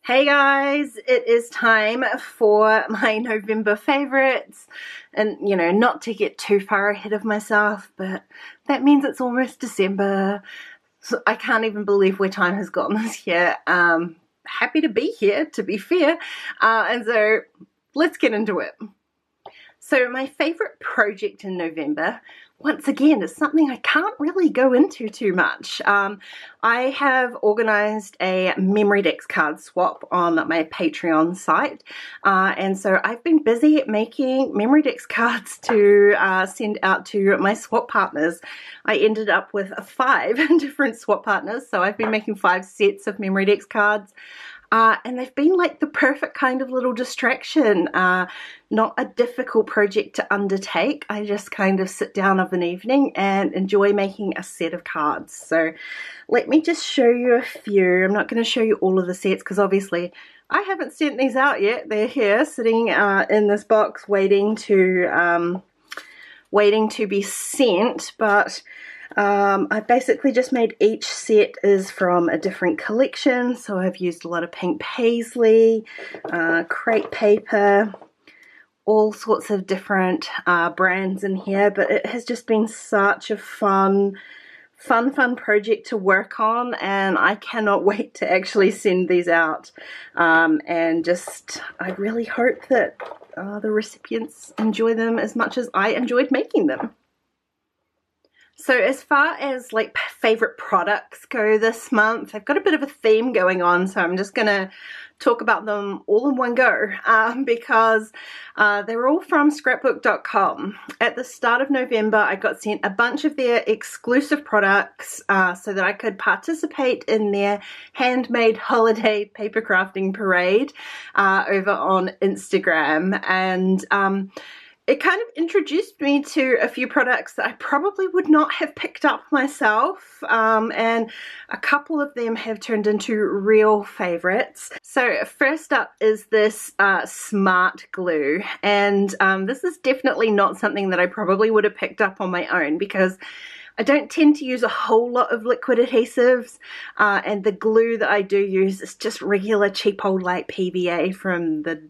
Hey guys, it is time for my November favorites, and not to get too far ahead of myself, but that means it's almost December, so I can't even believe where time has gone this year. Happy to be here, to be fair, and so let's get into it. So my favorite project in November, once again, is something I can't really go into too much. I have organized a memory decks card swap on my Patreon site, and so I've been busy making memory decks cards to send out to my swap partners. I ended up with 5 different swap partners, so I've been making 5 sets of memory decks cards. And they've been like the perfect kind of little distraction, not a difficult project to undertake. I just kind of sit down of an evening and enjoy making a set of cards. So let me just show you a few. I'm not going to show you all of the sets because obviously I haven't sent these out yet. They're here sitting in this box waiting to be sent, but I basically just made each set is from a different collection. So I've used a lot of pink paisley, crepe paper, all sorts of different brands in here, but it has just been such a fun project to work on, and I cannot wait to actually send these out. And just I really hope that the recipients enjoy them as much as I enjoyed making them. So as far as like favorite products go this month, I've got a bit of a theme going on, so I'm just gonna talk about them all in one go because they're all from scrapbook.com. At the start of November, I got sent a bunch of their exclusive products so that I could participate in their handmade holiday paper crafting parade over on Instagram, and it kind of introduced me to a few products that I probably would not have picked up myself, and a couple of them have turned into real favorites. So first up is this smart glue, and this is definitely not something that I probably would have picked up on my own because I don't tend to use a whole lot of liquid adhesives, and the glue that I do use is just regular cheap old like PVA from the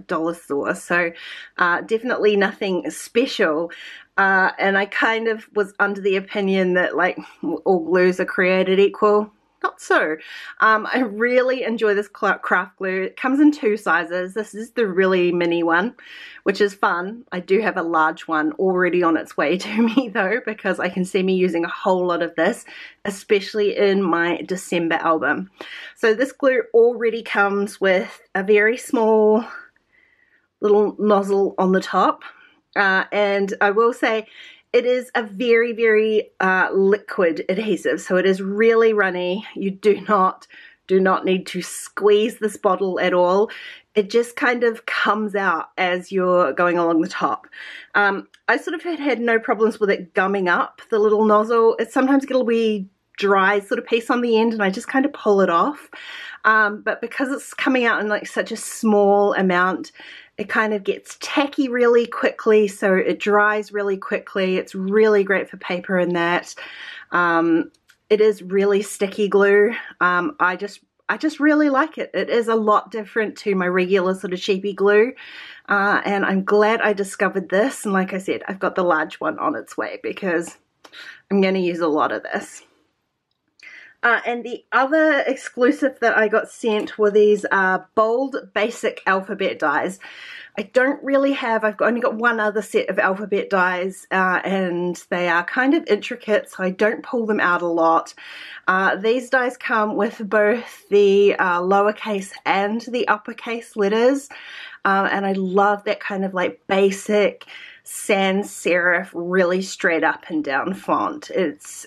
dollar store, so definitely nothing special. And I kind of was under the opinion that like all glues are created equal. Not so. I really enjoy this craft glue. It comes in 2 sizes. This is the really mini one, which is fun. I do have a large one already on its way to me though, because I can see me using a whole lot of this, especially in my December album. So this glue already comes with a very small little nozzle on the top, and I will say it is a very, very liquid adhesive, so it is really runny. You do not need to squeeze this bottle at all. It just kind of comes out as you're going along the top. I sort of had no problems with it gumming up the little nozzle. It sometimes get a wee dry sort of piece on the end, and I just kind of pull it off. But because it's coming out in like such a small amount, it kind of gets tacky really quickly, so it dries really quickly. It's really great for paper and that. It is really sticky glue. I just really like it. It is a lot different to my regular sort of cheapy glue, and I'm glad I discovered this. And like I said, I've got the large one on its way because I'm going to use a lot of this. And the other exclusive that I got sent were these bold basic alphabet dies. I don't really have, I've only got one other set of alphabet dies, and they are kind of intricate, so I don't pull them out a lot. These dies come with both the lowercase and the uppercase letters, and I love that kind of like basic sans serif, really straight up and down font. It's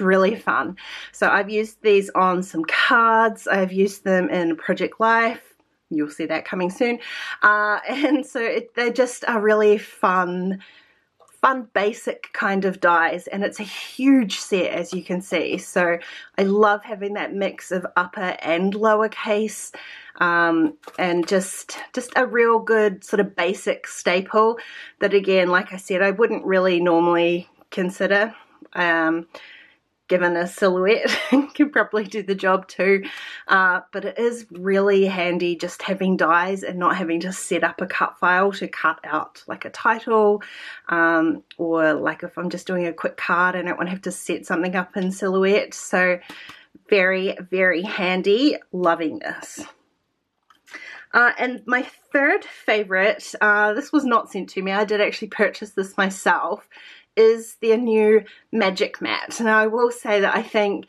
really fun. So I've used these on some cards. I've used them in Project Life. You'll see that coming soon. And so they're just a really fun basic kind of dies, and it's a huge set, as you can see. So I love having that mix of upper and lowercase, and just a real good sort of basic staple that, again, like I said, I wouldn't really normally consider. given a silhouette can probably do the job too, but it is really handy just having dies and not having to set up a cut file to cut out like a title, or like if I'm just doing a quick card, I don't want to have to set something up in Silhouette. So very, very handy. Loving this. And my third favorite, this was not sent to me, I did actually purchase this myself, is their new Magic Mat. Now I will say that I think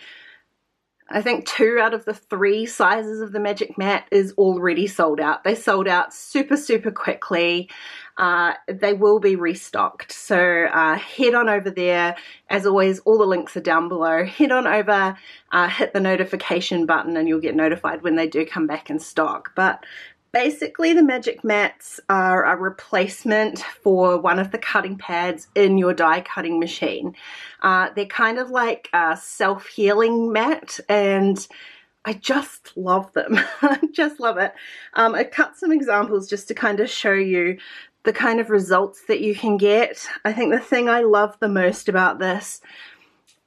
2 out of the 3 sizes of the Magic Mat is already sold out. They sold out super, super quickly. They will be restocked. So head on over there. As always, all the links are down below. Head on over, hit the notification button, and you'll get notified when they do come back in stock. But basically, the Magic Mats are a replacement for one of the cutting pads in your die cutting machine. They're kind of like a self-healing mat, and I just love them. I just love it. I cut some examples just to kind of show you the kind of results that you can get. I think the thing I love the most about this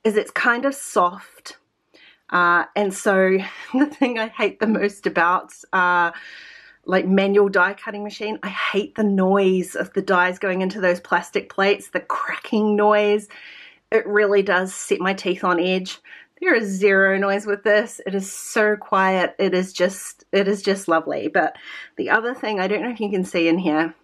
is it's kind of soft. And so the thing I hate the most about like manual die cutting machine, I hate the noise of the dies going into those plastic plates, the cracking noise. It really does set my teeth on edge. There is zero noise with this. It is so quiet. It is just lovely. But the other thing, I don't know if you can see in here,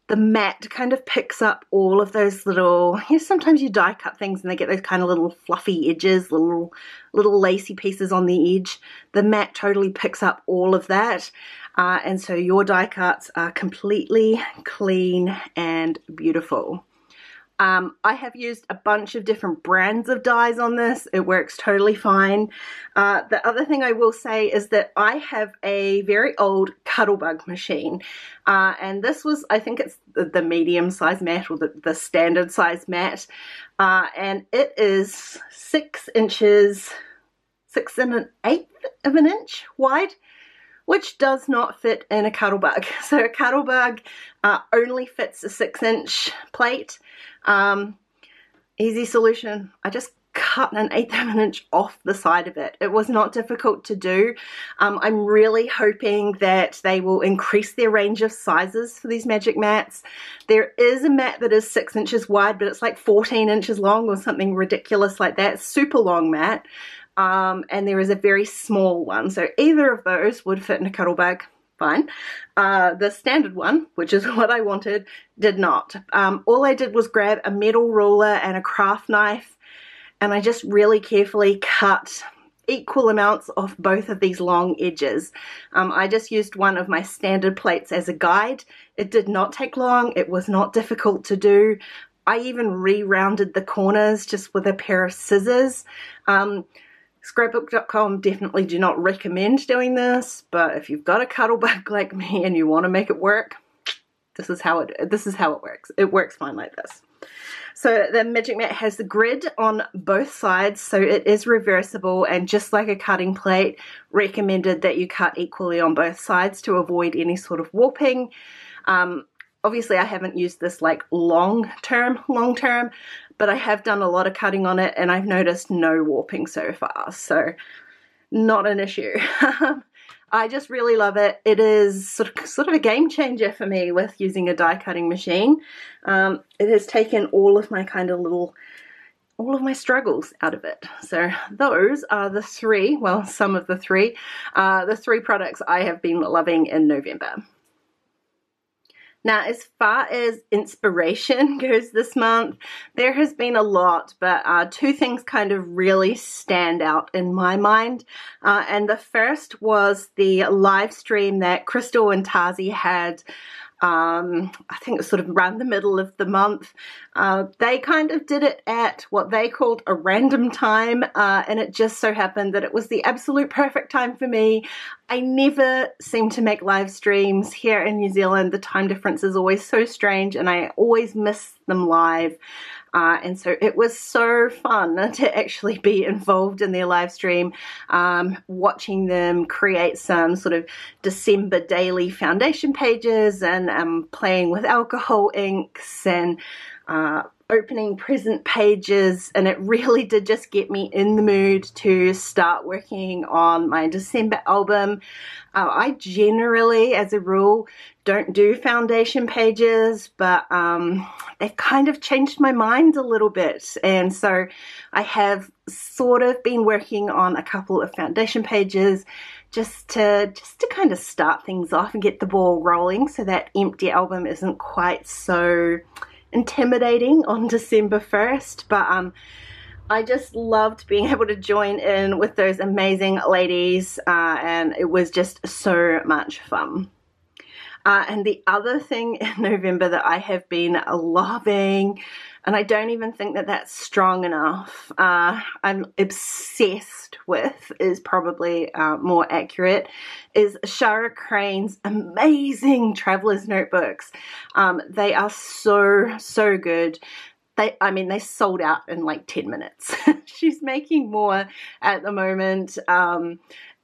the mat kind of picks up all of those little, you know, sometimes you die cut things and they get those kind of little fluffy edges, little lacy pieces on the edge. The mat totally picks up all of that. And so your die cuts are completely clean and beautiful. I have used a bunch of different brands of dies on this. It works totally fine. The other thing I will say is that I have a very old Cuttlebug machine. And this was, I think it's the medium size mat, or the standard size mat. And it is 6 inches, 6 1/8 of an inch wide, which does not fit in a Cuttlebug. So a Cuttlebug only fits a 6-inch plate. Easy solution. I just cut 1/8 of an inch off the side of it. It was not difficult to do. I'm really hoping that they will increase their range of sizes for these Magic Mats. There is a mat that is 6 inches wide, but it's like 14 inches long or something ridiculous like that. Super long mat. And there is a very small one. So either of those would fit in a Cuttlebug. Fine. The standard one, which is what I wanted, did not. All I did was grab a metal ruler and a craft knife, and I just really carefully cut equal amounts off both of these long edges. I just used one of my standard plates as a guide. It did not take long. It was not difficult to do. I even re-rounded the corners just with a pair of scissors. Scrapbook.com definitely do not recommend doing this, but if you've got a Cuttlebug like me and you want to make it work, this is how it works. It works fine like this. So the Magic Mat has the grid on both sides, so it is reversible, and just like a cutting plate, recommended that you cut equally on both sides to avoid any sort of warping. Obviously I haven't used this like long term, but I have done a lot of cutting on it and I've noticed no warping so far, so not an issue. I just really love it. It is sort of a game changer for me with using a die cutting machine. It has taken all of my all of my struggles out of it. So those are the 3, well, some of the 3 products I have been loving in November. Now, as far as inspiration goes this month, there has been a lot, but 2 things kind of really stand out in my mind. And the first was the live stream that Crystal and Tazi had. I think it was sort of around the middle of the month. They kind of did it at what they called a random time, and it just so happened that it was the absolute perfect time for me. I never seem to make live streams here in New Zealand. The time difference is always so strange and I always miss them live. And so it was so fun to actually be involved in their live stream, watching them create some sort of December daily foundation pages and playing with alcohol inks and opening present pages, and it really did just get me in the mood to start working on my December album. I generally, as a rule, don't do foundation pages, but they've kind of changed my mind a little bit, and so I have sort of been working on a couple of foundation pages just to kind of start things off and get the ball rolling, so that empty album isn't quite so intimidating on December 1st. But I just loved being able to join in with those amazing ladies, and it was just so much fun. And the other thing in November that I have been loving, and I don't even think that that's strong enough, I'm obsessed with, is probably more accurate, is Shara Crane's amazing traveler's notebooks. They are so good. They sold out in like 10 minutes. She's making more at the moment.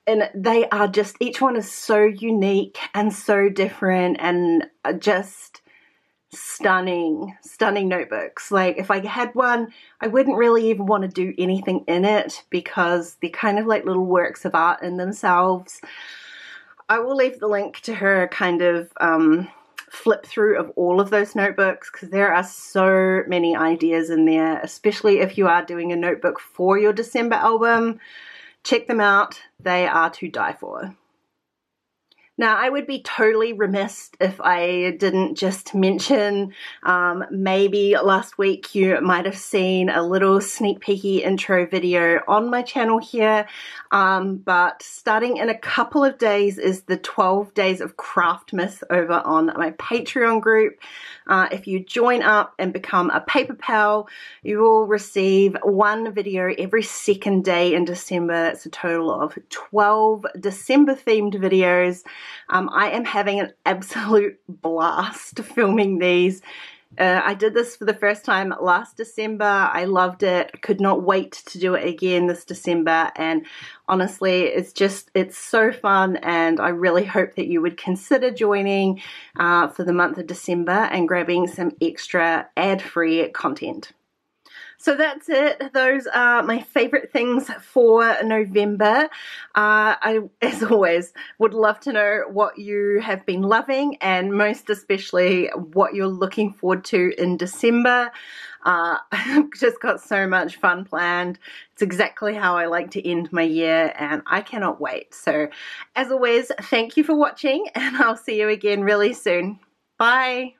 And they are just, each one is so unique and so different, and just stunning notebooks. Like, if I had one, I wouldn't really even want to do anything in it, because they're kind of like little works of art in themselves. I will leave the link to her kind of flip through of all of those notebooks, because there are so many ideas in there, especially if you are doing a notebook for your December album. Check them out. They are to die for. Now, I would be totally remiss if I didn't just mention, maybe last week you might have seen a little sneak peeky intro video on my channel here, but starting in a couple of days is the 12 Days of Craftmas over on my Patreon group. If you join up and become a paper pal, you will receive one video every second day in December. That's a total of 12 December themed videos. I am having an absolute blast filming these. I did this for the first time last December. I loved it. I could not wait to do it again this December, and honestly, it's so fun, and I really hope that you would consider joining for the month of December and grabbing some extra ad-free content. So that's it. Those are my favorite things for November. I, as always, would love to know what you have been loving, and most especially what you're looking forward to in December. I've just got so much fun planned. It's exactly how I like to end my year, and I cannot wait. So as always, thank you for watching, and I'll see you again really soon. Bye.